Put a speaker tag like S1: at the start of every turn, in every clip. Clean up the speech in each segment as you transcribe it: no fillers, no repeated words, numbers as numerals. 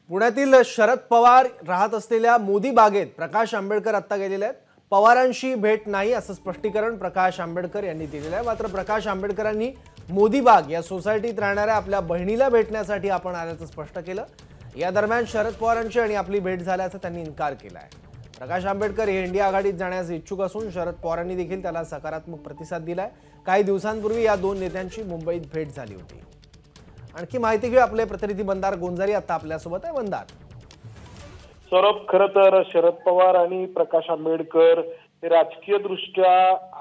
S1: पुण्यातील शरद पवार राहत असलेल्या मोदी बागेत प्रकाश आंबेडकर आता गेलेले आहेत। पवारांशी भेट नाही असं स्पष्टीकरण प्रकाश आंबेडकर यांनी दिलेलं आहे। मात्र प्रकाश आंबेडकरांनी मोदी बाग या सोसायटीत राहणाऱ्या आपल्या बहिणीला भेटण्यासाठी आपण आल्याचं स्पष्ट केलं। या दरम्यान शरद पवारांची आणि आपली भेट झाल्याचा त्यांनी इन्कार केला आहे। प्रकाश आंबेडकर हे इंडिया आघाडीत जाण्यास इच्छुक असून शरद पवारांनी देखील त्याला सकारात्मक प्रतिसाद दिलाय। काही दिवसांपूर्वी या दोन नेत्यांची मुंबईत भेट झाली होती। आणखी माहिती घेऊ आपले प्रतिनिधी मंदार गोंजारी आता आपल्यासोबत आहे। मंदार,
S2: सौरभ, खरं तर शरद पवार आणि प्रकाश आंबेडकर हे राजकीय दृष्ट्या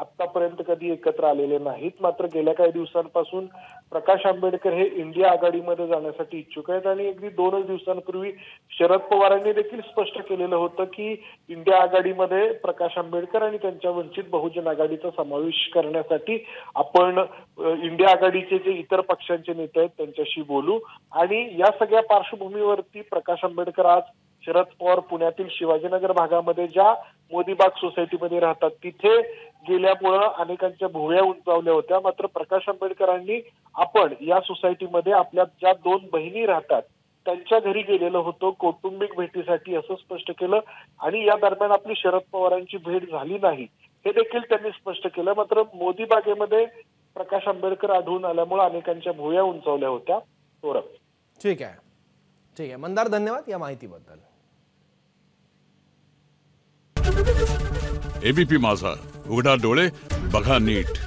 S2: आतापर्यंत कधी एकत्र आलेले नाहीत। मात्र गेल्या काही दिवसांपासून प्रकाश आंबेडकर हे इंडिया आघाडीमध्ये जाण्यासाठी इच्छुक आहेत आणि अगदी 2 दिवसांपूर्वी शरद पवारांनी देखील स्पष्ट केलेलं होतं की इंडिया आघाडीमध्ये प्रकाश आंबेडकर आणि त्यांच्या वंचित बहुजन आघाडीचा समावेश करण्यासाठी आपण इंडिया आघाडीचे जे इतर पक्षांचे नेते आहेत त्यांच्याशी बोलू। आणि या सगळ्या पार्श्वभूमीवरती प्रकाश आंबेडकर आज शरद पवार पुण्यातील शिवाजीनगर भागामध्ये ज्या मोदीबाग सोसायटीमध्ये राहतात तिथे गेल्यामुळं अनेकांच्या भुवया उंचावल्या होत्या। मात्र प्रकाश आंबेडकरांनी आपण या सोसायटीमध्ये आपल्या ज्या 2 बहिणी राहतात त्यांच्या घरी गेलेलो होतो कौटुंबिक भेटीसाठी असं स्पष्ट केलं। आणि या दरम्यान आपली शरद पवारांची भेट झाली नाही हे देखील त्यांनी स्पष्ट केलं। मात्र मोदी बागेमध्ये प्रकाश आंबेडकर आढळून आल्यामुळे अनेकांच्या भुवया उंचावल्या होत्या।
S1: ठीक आहे मंदार, धन्यवाद या माहितीबद्दल।
S3: एबीपी माझा, उघडा डोळे बघा नीट।